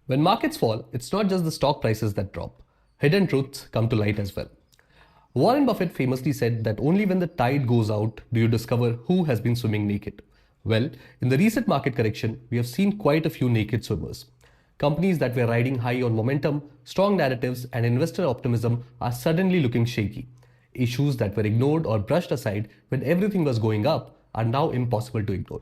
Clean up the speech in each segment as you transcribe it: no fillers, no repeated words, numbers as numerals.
When markets fall, it's not just the stock prices that drop. Hidden truths come to light as well. Warren Buffett famously said that only when the tide goes out do you discover who has been swimming naked. Well, in the recent market correction, we have seen quite a few naked swimmers. Companies that were riding high on momentum, strong narratives, and investor optimism are suddenly looking shaky. Issues that were ignored or brushed aside when everything was going up are now impossible to ignore.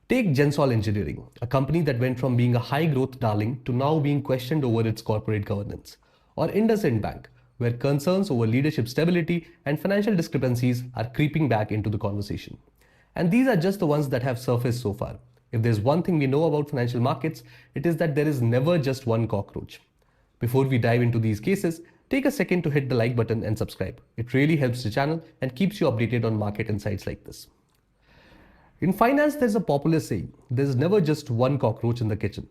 Take Gensol Engineering, a company that went from being a high growth darling to now being questioned over its corporate governance. Or Indus Bank, where concerns over leadership stability and financial discrepancies are creeping back into the conversation. And these are just the ones that have surfaced so far. If there's one thing we know about financial markets, it is that there is never just one cockroach. Before we dive into these cases, take a second to hit the like button and subscribe. It really helps the channel and keeps you updated on market insights like this. In finance, there's a popular saying, there's never just one cockroach in the kitchen.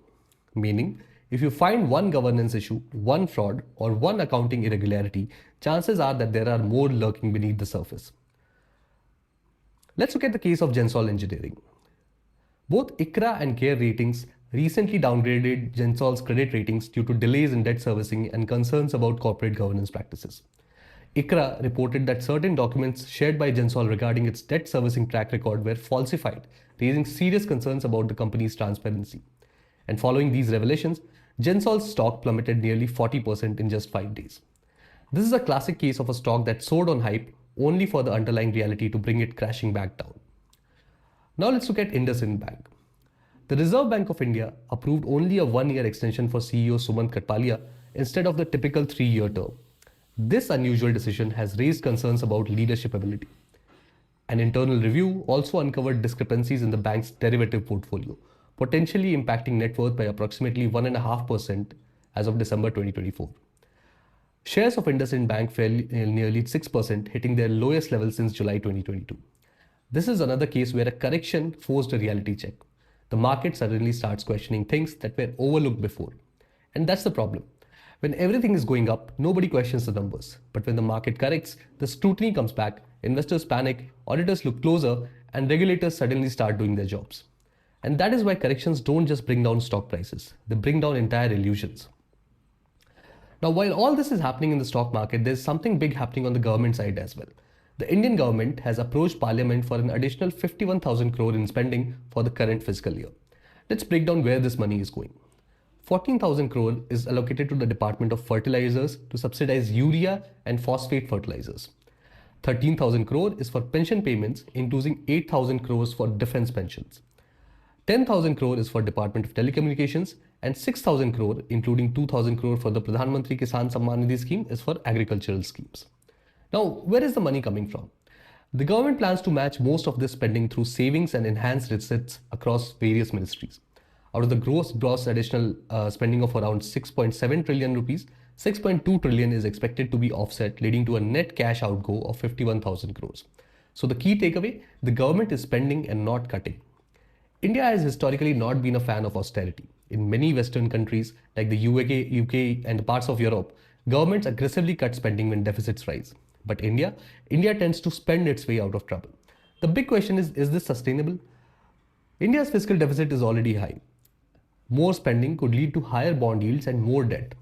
Meaning, if you find one governance issue, one fraud, or one accounting irregularity, chances are that there are more lurking beneath the surface. Let's look at the case of Gensol Engineering. Both ICRA and CARE Ratings recently downgraded Gensol's credit ratings due to delays in debt servicing and concerns about corporate governance practices. ICRA reported that certain documents shared by Gensol regarding its debt servicing track record were falsified, raising serious concerns about the company's transparency. And following these revelations, Gensol's stock plummeted nearly 40% in just 5 days. This is a classic case of a stock that soared on hype only for the underlying reality to bring it crashing back down. Now let's look at Indus Bank. The Reserve Bank of India approved only a 1-year extension for CEO Sumant Katpalia instead of the typical 3-year term. This unusual decision has raised concerns about leadership ability. An internal review also uncovered discrepancies in the bank's derivative portfolio, potentially impacting net worth by approximately 1.5% as of December 2024. Shares of Indus Bank fell nearly 6%, hitting their lowest level since July 2022. This is another case where a correction forced a reality check. The market suddenly starts questioning things that were overlooked before. And that's the problem. When everything is going up, nobody questions the numbers. But when the market corrects, the scrutiny comes back, investors panic, auditors look closer, and regulators suddenly start doing their jobs. And that is why corrections don't just bring down stock prices, they bring down entire illusions. Now, while all this is happening in the stock market, there's something big happening on the government side as well. The Indian government has approached Parliament for an additional 51,000 crore in spending for the current fiscal year. Let's break down where this money is going. 14,000 crore is allocated to the Department of Fertilizers to subsidize urea and phosphate fertilizers. 13,000 crore is for pension payments, including 8,000 crores for defense pensions. 10,000 crore is for Department of Telecommunications, and 6,000 crore, including 2,000 crore for the Pradhan Mantri Kisan Samman Nidhi scheme, is for agricultural schemes. Now, where is the money coming from? The government plans to match most of this spending through savings and enhanced receipts across various ministries. Out of the gross additional spending of around 6.7 trillion rupees, 6.2 trillion is expected to be offset, leading to a net cash outgo of 51,000 crores. So the key takeaway, the government is spending and not cutting. India has historically not been a fan of austerity. In many Western countries like the UK and parts of Europe, governments aggressively cut spending when deficits rise. But India tends to spend its way out of trouble. The big question is this sustainable? India's fiscal deficit is already high. More spending could lead to higher bond yields and more debt.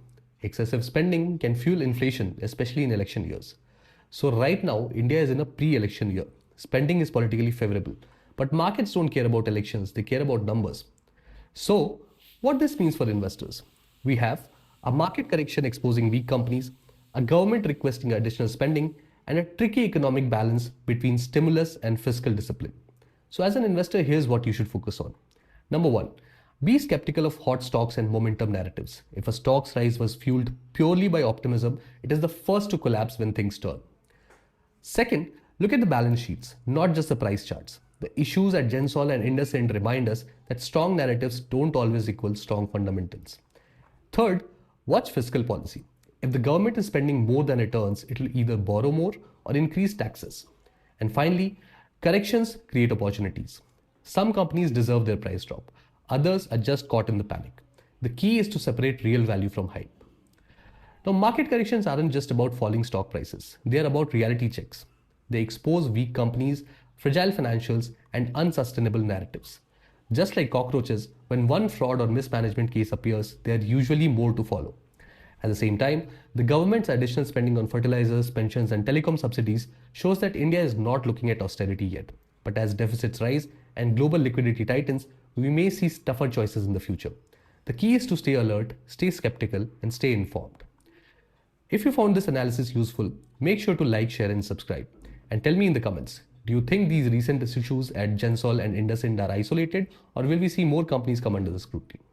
Excessive spending can fuel inflation, especially in election years. So right now, India is in a pre-election year. Spending is politically favorable. But markets don't care about elections, they care about numbers. So, what this means for investors? We have a market correction exposing weak companies, a government requesting additional spending, and a tricky economic balance between stimulus and fiscal discipline. So as an investor, here's what you should focus on. Number 1, be skeptical of hot stocks and momentum narratives. If a stock's rise was fueled purely by optimism, it is the first to collapse when things turn. Second, look at the balance sheets, not just the price charts. The issues at Gensol and Indus remind us that strong narratives don't always equal strong fundamentals. Third, watch fiscal policy. If the government is spending more than it earns, it will either borrow more or increase taxes. And finally, corrections create opportunities. Some companies deserve their price drop. Others are just caught in the panic. The key is to separate real value from hype. Now, market corrections aren't just about falling stock prices. They are about reality checks. They expose weak companies, fragile financials, and unsustainable narratives. Just like cockroaches, when one fraud or mismanagement case appears, there are usually more to follow. At the same time, the government's additional spending on fertilizers, pensions, and telecom subsidies shows that India is not looking at austerity yet. But as deficits rise and global liquidity tightens, we may see tougher choices in the future. The key is to stay alert, stay skeptical, and stay informed. If you found this analysis useful, make sure to like, share, and subscribe. And tell me in the comments, do you think these recent issues at Gensol and Indus are isolated, or will we see more companies come under the scrutiny?